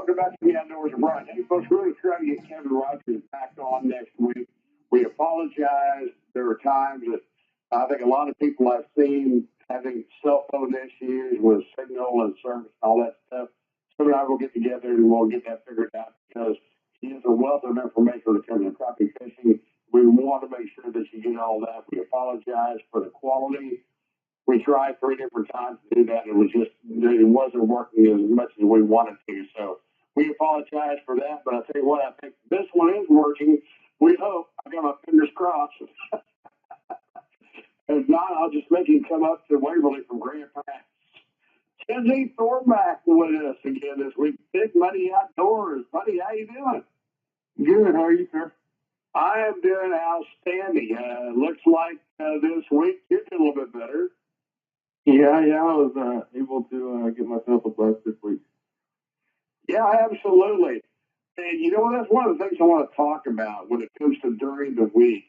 welcome back to the Outdoors of Brian. Hey, folks, we're going to try to get Kevin Rogers back on next week. We apologize. There are times that I think a lot of people I've seen having cell phone issues with signal and service and all that stuff. So and I will get together and we'll get that figured out because he is a wealth of information when it comes to crappie fishing. We want to make sure that you get all that. We apologize for the quality. We tried 3 different times to do that. It wasn't working as much as we wanted to. So we apologize for that. But I tell you what, I think this one is working. We hope. I got my fingers crossed. If not, I'll just make him come up to Waverly from Grand Pass. Kenzie, throw back with us again this week. Big Muddie Outdoors. Buddy, how you doing? Good. How are you, sir? I am doing outstanding. Looks like this week you're doing a little bit better. Yeah, I was able to get myself a bus this week. Yeah, absolutely. And you know what? That's one of the things I want to talk about when it comes to during the week.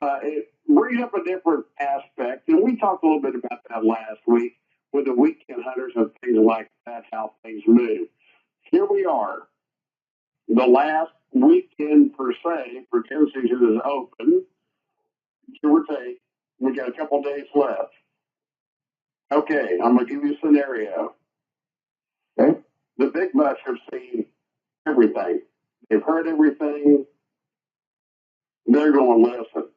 It brings up a different aspect, and we talked a little bit about that last week with the weekend hunters and things like that, how things move. Here we are, the last weekend per se for deer season is open, give or take. We got a couple days left. Okay, I'm going to give you a scenario. Okay. The big bucks have seen everything. They've heard everything. They're going to listen.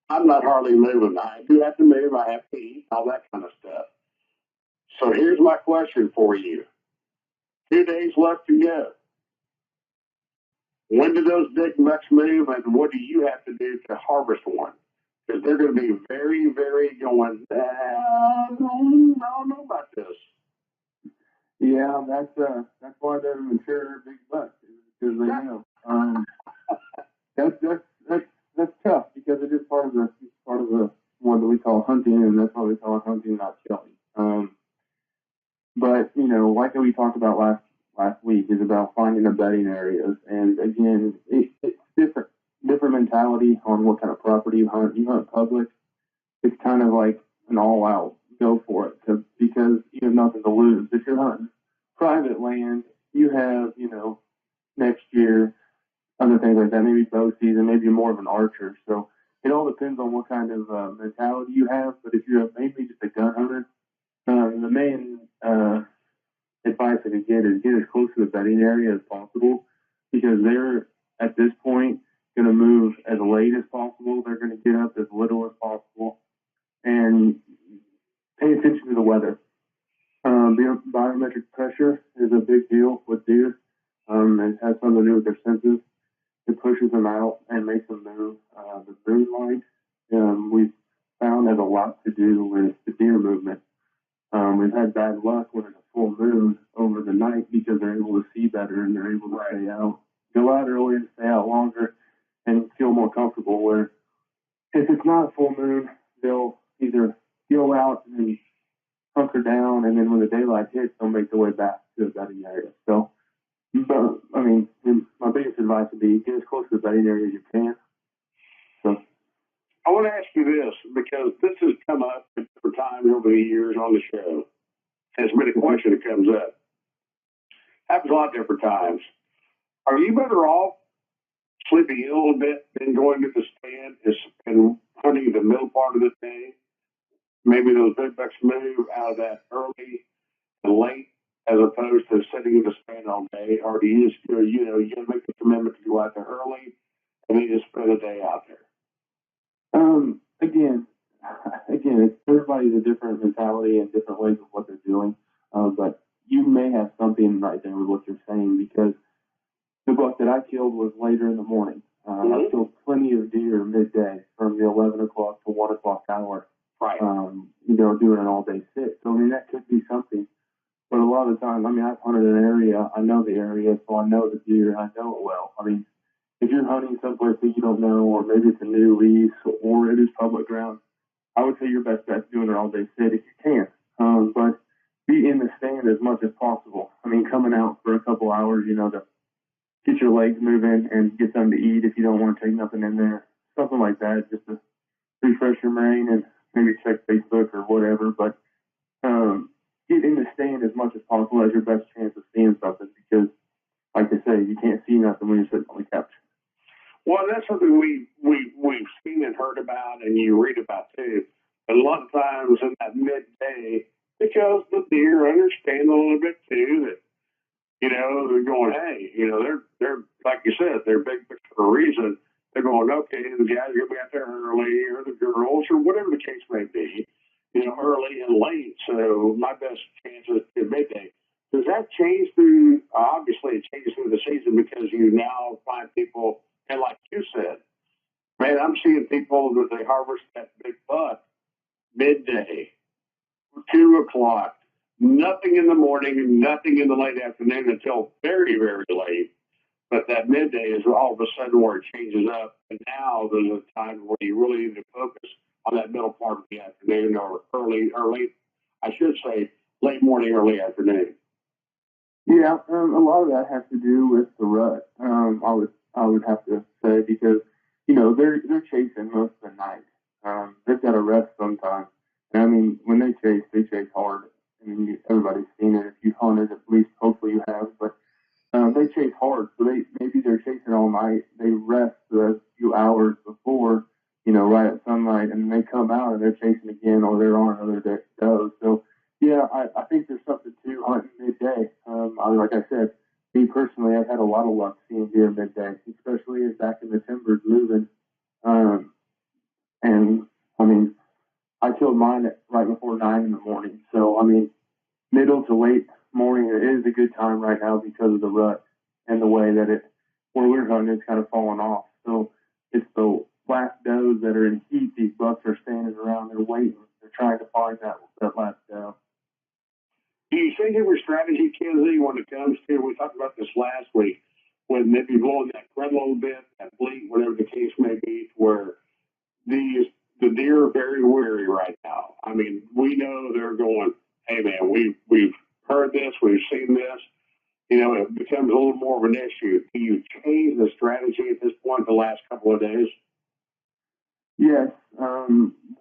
I'm not hardly moving. I do have to move. I have to eat, all that kind of stuff. So here's my question for you. 2 days left to go. When do those big bucks move, and what do you have to do to harvest one? Because they're going to be very, very going, I don't know about this. Yeah, that's why they're mature big bucks, because they know. That's tough because it is part of the what we call hunting, and that's why we call it hunting, not killing. But like we talked about last week, is about finding the bedding areas, and again, it's different mentality on what kind of property you hunt. You hunt public, it's kind of like an all-out go for it because you have nothing to lose. If you're hunting private land, you have next year other things like that, maybe bow season, maybe you're more of an archer. So it all depends on what kind of mentality you have. But if you're mainly just a gun hunter, the main advice I could get is get as close to the bedding area as possible, because they're at this point going to move as late as possible. They're going to get up as little as possible, and pay attention to the weather. Biometric pressure is a big deal with deer. It has something to do with their senses. It pushes them out and makes them move. The moonlight, we've found, has a lot to do with the deer movement. We've had bad luck when it's a full moon over the night because they're able to see better and they're able to stay out, go out early and stay out longer and feel more comfortable. Where if it's not a full moon, they'll either go out and hunker down, and then when the daylight hits, they'll make their way back to the bedding area. So, but, I mean, my biggest advice would be get as close to the bedding area as you can. So, I want to ask you this, because this has come up for times over the years on the show. It's been a question that comes up. Happens a lot of different times. Are you better off sleeping in a little bit than going to the stand and hunting the middle part of the day? Maybe those big bucks move out of that early and late, as opposed to sitting in the stand all day, or do you just, you got to make the commitment to go out there early and then just spend a day out there? Again, everybody's a different mentality and different ways of what they're doing. But you may have something right there with what you're saying, because the buck that I killed was later in the morning. I killed plenty of deer midday from the 11 o'clock to 1 o'clock hour. Right. Doing an all-day sit. So, I mean, that could be something. But a lot of the time, I mean, I've hunted an area. I know the area, so I know the deer. I know it well. I mean, if you're hunting someplace that you don't know, or maybe it's a new lease, or it is public ground, I would say your best bet is doing an all-day sit if you can. But be in the stand as much as possible. I mean, coming out for a couple hours, to get your legs moving and get something to eat if you don't want to take nothing in there. Something like that, just to refresh your brain and maybe check Facebook or whatever. But get in the stand as much as possible as your best chance of seeing something because, like I say, you can't see nothing when you're sitting on the couch. Well, that's something we've seen and heard about, and you read about too. But a lot of times in that midday, because the deer understand a little bit too that they're going, hey, they're like you said, they're big for a reason. They're going, okay, the guys are gonna be out there early, or the girls, or whatever the case may be, early and late. So my best chance is at midday. Does that change through? Obviously, it changes through the season because you now find people, and like you said, man, I'm seeing people that they harvest that big buck midday, 2 o'clock, nothing in the morning, nothing in the late afternoon until very, very late. But that midday is all of a sudden where it changes up. And now there's a time where you really need to focus on that middle part of the afternoon or early, I should say, late morning, early afternoon. Yeah, a lot of that has to do with the rut. I would have to say because they're chasing most of the night. They've got to rest sometimes. And I mean, when they chase hard. I mean, everybody's seen it. If you've hunted, at least hopefully you have. But they chase hard, so maybe they're chasing all night. They rest a few hours before, right at sunlight, and they come out and they're chasing again, or they're on another doe. So yeah, I think there's something to hunting midday. Like I said, me personally, I've had a lot of luck seeing deer midday, especially back in the timbers moving. And I mean, I killed mine right before 9 in the morning. So I mean, middle to late morning is a good time right now because of the rut and the way that where we're hunting, it's kind of falling off. So it's the last does that are in heat. These bucks are standing around, they're waiting, they're trying to find that last doe. Do you think of a strategy, Kenzie, when it comes to, we talked about this last week, when maybe blowing that crud a little bit, that bleat, whatever the case may be, where the deer are very weary right now. I mean, we know they're going, hey man, we've heard this, we've seen this. It becomes a little more of an issue. Do you change the strategy at this point the last couple of days? Yes.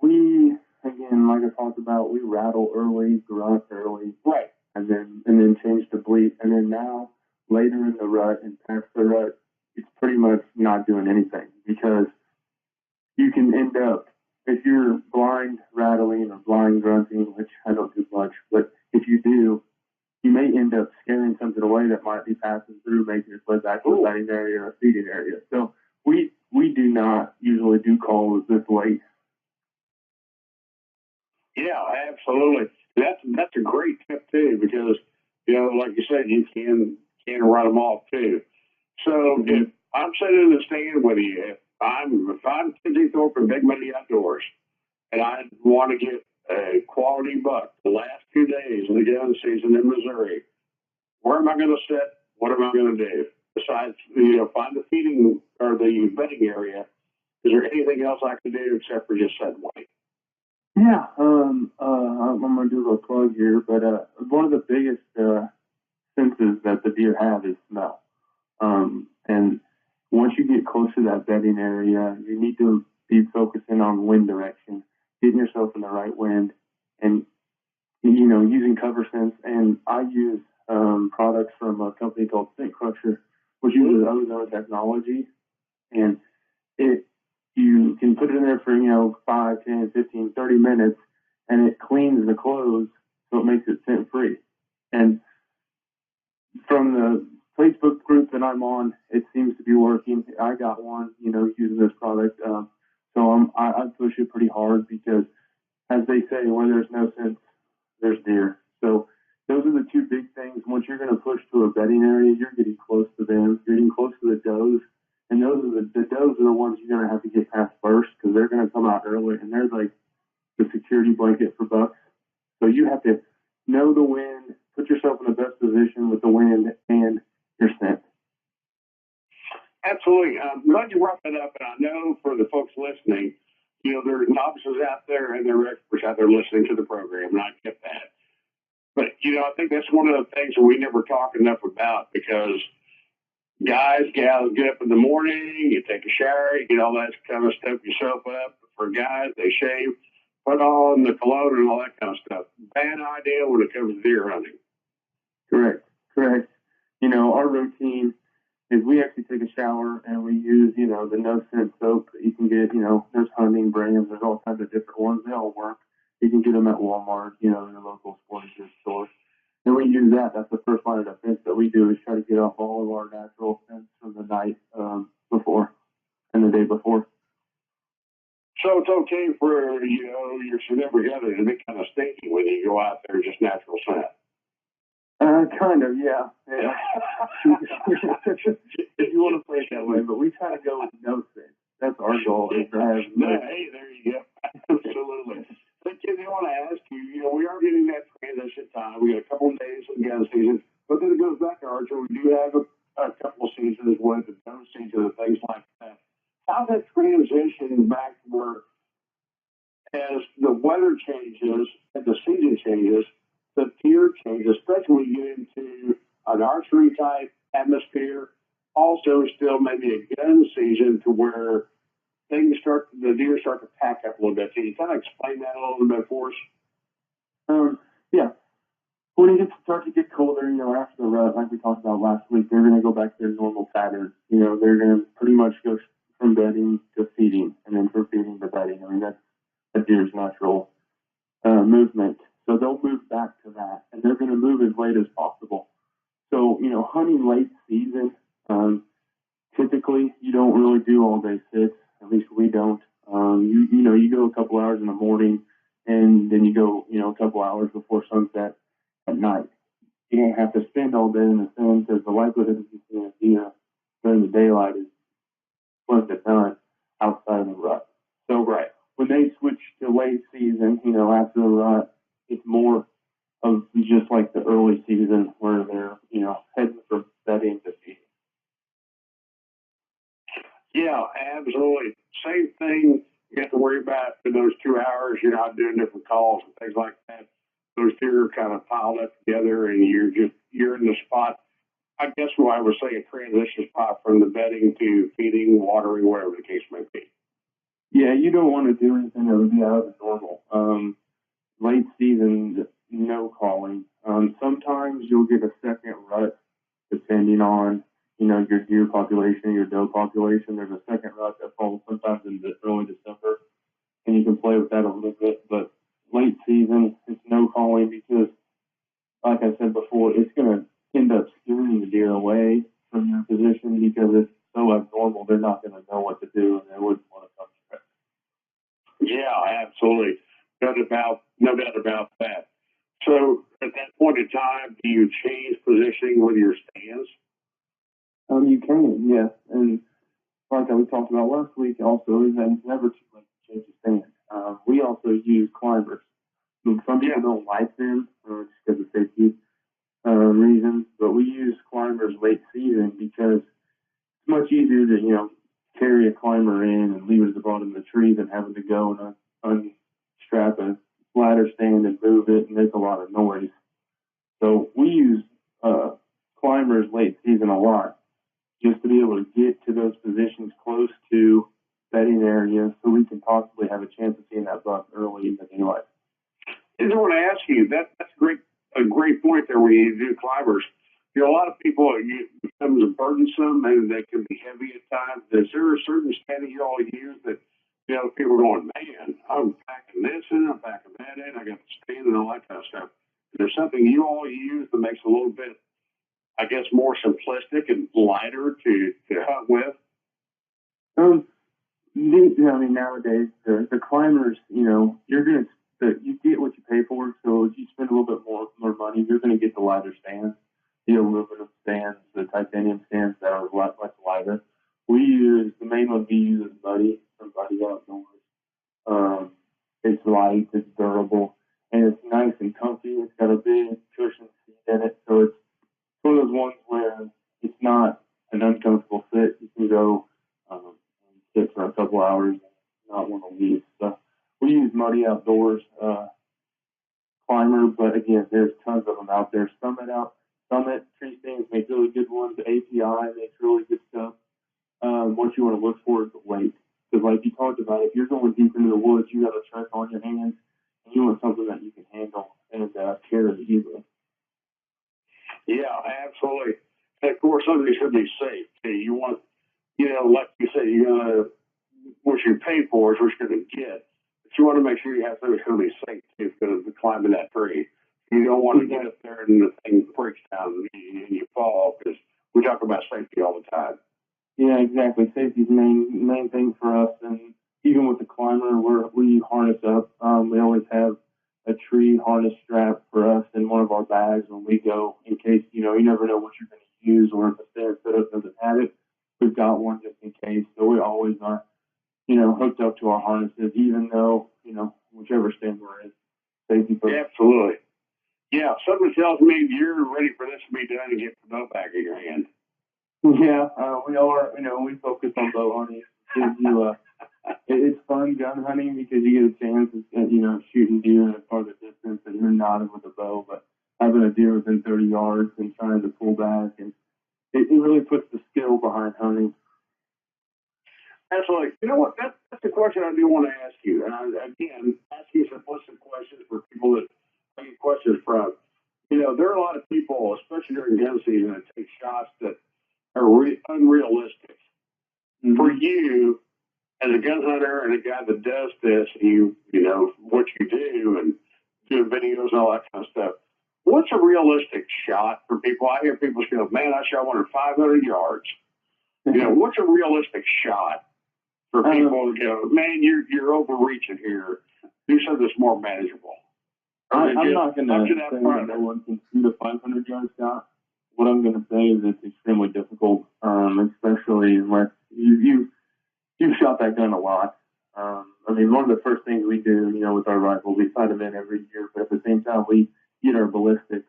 We, again, like I talked about, we rattle early, grunt early. Right. And then change the bleat. And then now, later in the rut and past the rut, it's pretty much not doing anything because you can end up, if you're blind rattling or blind grunting, which I don't do much, but if you do, you may end up scaring something away that might be passing through, making its way back to a bedding area or a feeding area. So we do not usually do calls this late. Yeah, absolutely. That's a great tip too, because like you said, you can run them off too. So if I'm sitting in the stand with you, if I'm Kenzie Thorpe from Big Muddie Outdoors, and I want to get a quality buck the last 2 days of the gun season in Missouri, where am I going to sit? What am I going to do? Besides, find the feeding or the bedding area, is there anything else I can do except for just set white? Yeah, I'm going to do a little plug here, but one of the biggest senses that the deer have is smell. And once you get close to that bedding area, you need to be focusing on wind direction, getting yourself in the right wind, and using cover sense. And I use products from a company called Scent Crusher, which uses ozone technology, and you can put it in there for 5, 10, 15, 30 minutes, and it cleans the clothes, so it makes it scent free. And from the Facebook group that I'm on, it seems to be working. I got one, using this product. So I push it pretty hard because, as they say, where there's no scent, there's deer. So those are the two big things. Once you're going to push to a bedding area, you're getting close to them. You're getting close to the does. And those are the does are the ones you're going to have to get past first because they're going to come out early. And they're like the security blanket for bucks. So you have to know the wind, put yourself in the best position with the wind and your scent. Absolutely. I'm glad you brought that up. And I know for the folks listening, there's novices out there and there are experts out there listening to the program, and I get that. But, I think that's one of the things that we never talk enough about because guys, gals get up in the morning, you take a shower, you get all that kind of stuff yourself up. For guys, they shave. put on the cologne and all that kind of stuff. Bad idea when it comes to deer hunting. Correct. Correct. Our routine is we actually take a shower and we use, the no scent soap that you can get, there's hunting brands, there's all kinds of different ones. They all work. You can get them at Walmart, in your local sporting goods store. And we use that. That's the first line of defense that we do is try to get off all of our natural scents from the night before and the day before. So it's okay for, your significant other to be kind of stinky when you go out there, just natural scent. Kind of, yeah. If you want to play it that way, but we try to go with no scent. That's our goal. Is to have hey, there you go. Absolutely. But Kenzie, I want to ask you, we are getting that transition time. We got a couple of days of the gun season, but then it goes back to Archer. We do have a couple of seasons with the gun season and things like that. How's that transition back to where as the weather changes and the season changes, the deer changes, especially when you get into an archery type atmosphere. Also, still maybe a gun season to where the deer start to pack up a little bit. Can you kind of explain that a little bit for us? Yeah. When it starts to get colder, after the rut, like we talked about last week, they're going to go back to their normal pattern. They're going to pretty much go from bedding to feeding, and then from feeding to bedding. I mean, that's a deer's natural movement. So they'll move back to that, and they're going to move as late as possible. So, hunting late season, typically you don't really do all day sits. At least we don't. You go a couple hours in the morning, and then you go, a couple hours before sunset at night. You don't have to spend all day in the sun because the likelihood of you seeing a deer during the daylight is slim to none outside of the rut. So, right. When they switch to late season, after the rut, it's more of just like the early season where they're, heading from bedding to feeding. Yeah, absolutely. Same thing you have to worry about for those 2 hours. You're not doing different calls and things like that. Those deer are kind of piled up together and you're in the spot. I guess what I would say a transition spot from the bedding to feeding, watering, whatever the case may be. Yeah, you don't want to do anything that would be out of the normal. Late season, no calling. Sometimes you'll get a second rut depending on, your deer population, your doe population. There's a second rut that falls sometimes in early December, and you can play with that a little bit. But late season, it's no calling because, like I said before, it's going to end up steering the deer away from your position because it's so abnormal. They're not going to know what to do, and they wouldn't want to come to it. Yeah, absolutely. No doubt about that. So at that point in time, do you change positioning with your stands? You can, yes. And like we talked about last week also, is that it's never too late to change the stand. We also use climbers. Some people don't like them just because of safety reasons, but we use climbers late season because it's much easier to, carry a climber in and leave it at the bottom of the tree than having to go and unstrap a ladder stand and move it and make a lot of noise. So we use climbers late season a lot just to be able to get to those positions close to bedding areas so we can possibly have a chance of seeing that buck early in the daylight. I want to ask you, that's a great point there when you do climbers. A lot of people, it becomes burdensome and they can be heavy at times. Is there a certain stand that you all use that, people are going, man, I'm packing this in, I'm packing that in, I got the stand and all that kind of stuff. Is there something you all use that makes it a little bit, I guess, more simplistic and lighter to hunt with? Nowadays, the climbers, you get what you pay for. So if you spend a little bit more money, you're going to get the lighter stands, the aluminum stands, the titanium stands that are much lighter. The main one we use is Muddie from Muddie Outdoors. It's light, it's durable, and it's nice and comfy. It's got a big cushion seat in it, so it's one of those ones where it's not an uncomfortable sit. You can go sit for a couple hours and not want to leave. So we use Muddie Outdoors climber, but again, there's tons of them out there. Summit Tree Stands make really good ones. API makes really good stuff. What you want to look for is the weight. Because like you talked about, if you're going deep into the woods, you got a truck on your hands, and you want something that you can handle and carry easily. Yeah, absolutely. And of course, something should be safe. You want, like you said, you're gonna what you pay for is what you're gonna get. But you want to make sure you have something that's gonna be safe too, because of climbing that tree. You don't want to get up there and the thing breaks down and you fall, because we talk about safety all the time. Yeah, exactly. Safety's the main thing for us, and even with the climber, we harness up. We always have a tree harness strap for us in one of our bags when we go, in case you never know what you're going to use, or if a stand setup doesn't have it, we've got one just in case. So we always are, hooked up to our harnesses, even though whichever stand we're in. Safety first. Yeah, absolutely. Yeah, something tells me you're ready for this to be done and get the bow back in your hand. Yeah, we are. We focus on bow hunting. It's fun gun hunting because you get a chance at shooting deer at a farther distance, and you're nodding with a bow, but having a deer within 30 yards and trying to pull back, and it really puts the skill behind hunting. Absolutely. You know what? That's the question I do want to ask you. And again, asking simplistic questions for people that I get questions from. There are a lot of people, especially during gun season, that take shots that are unrealistic. Mm-hmm. For you, as a gun hunter and a guy that does this, what you do and doing videos and all that kind of stuff, what's a realistic shot for people? I hear people go, man, I shot one at 500 yards. What's a realistic shot for people to go, man, you're overreaching here. Do something that's more manageable. I'm not going to say that no one can shoot a 500-yard shot. What I'm going to say is it's extremely difficult, especially unless you've shot that gun a lot. One of the first things we do, with our rifle, we sight them in every year, but at the same time, we get our ballistics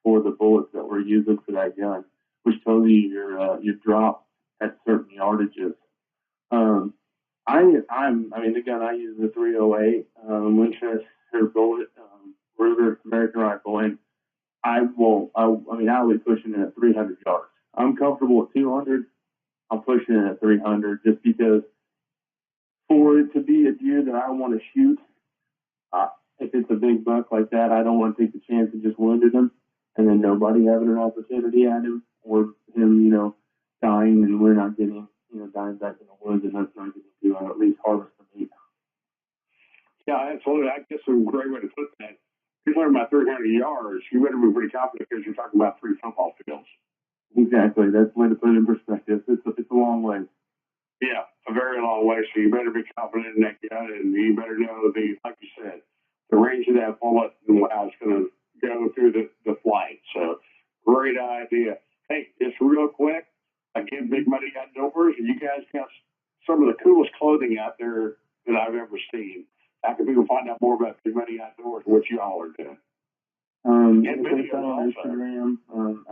for the bullets that we're using for that gun, which tells you your drop at certain yardages. The gun I use is a 308 Winchester bullet, Ruger American rifle, and I'll be pushing it at 300 yards. I'm comfortable at 200. I'm pushing it at 300 just because for it to be a deer that I want to shoot, if it's a big buck like that, I don't want to take the chance of just wounding him and then nobody having an opportunity at him, or him, dying and we're not getting, dying back in the woods, and that's not getting to at least harvest the meat. Yeah, absolutely. I guess a great way to put that. If you're talking about 300 yards, you better be pretty confident because you're talking about 3 football fields. Exactly. That's the way to put it in perspective. It's a long way. Yeah, a very long way. So you better be confident in that gun, and you better know like you said, the range of that bullet and how it's going to go through the flight. So great idea. Hey, just real quick, again, Big Muddie Outdoors, and you guys got some of the coolest clothing out there that I've ever seen. How can people find out more about Big Muddie Outdoors, what you all are doing? And videos on Instagram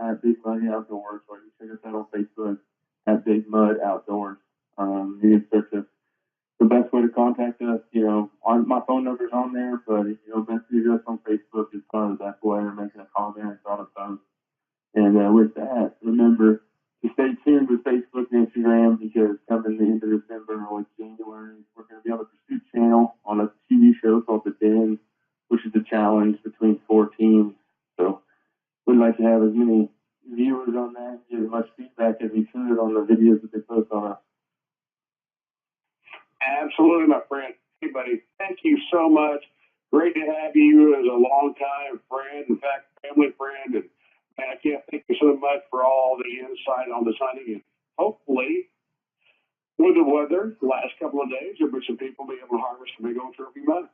at Big Muddie Outdoors, or you can check us out on Facebook at Big Mud Outdoors. You can search us. The best way to contact us, my phone number's on there, but message us on Facebook is probably the best way, or making a comment on a post. And with that, remember to stay tuned with Facebook and Instagram, because coming the end of December, early January, we're going to be on the Pursuit channel on a TV show called The Den, which is a challenge between 4 teams. So we'd like to have as many viewers on that, get as much feedback as we could on the videos that they post on us. Absolutely, my friend. Hey, buddy, thank you so much. Great to have you as a longtime friend, in fact, family friend. And man, I can't thank you so much for all the insight on this hunting. And hopefully, with the weather, the last couple of days, there'll be some people be able to harvest a big old trophy buck.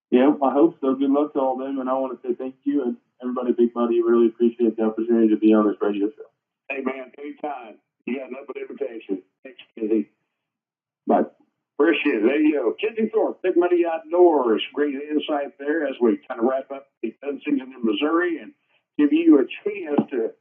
Yeah, I hope so. Good luck to all of them. And I want to say thank you and everybody, Big Muddie. Really appreciate the opportunity to be on this radio show. Hey, man, anytime. You got nothing but invitation. Thanks, Kenzie. Bye. Appreciate it. There you go. Kenzie Thorpe, Big Muddie Outdoors. Great insight there as we kind of wrap up the gun season in Missouri and give you a chance to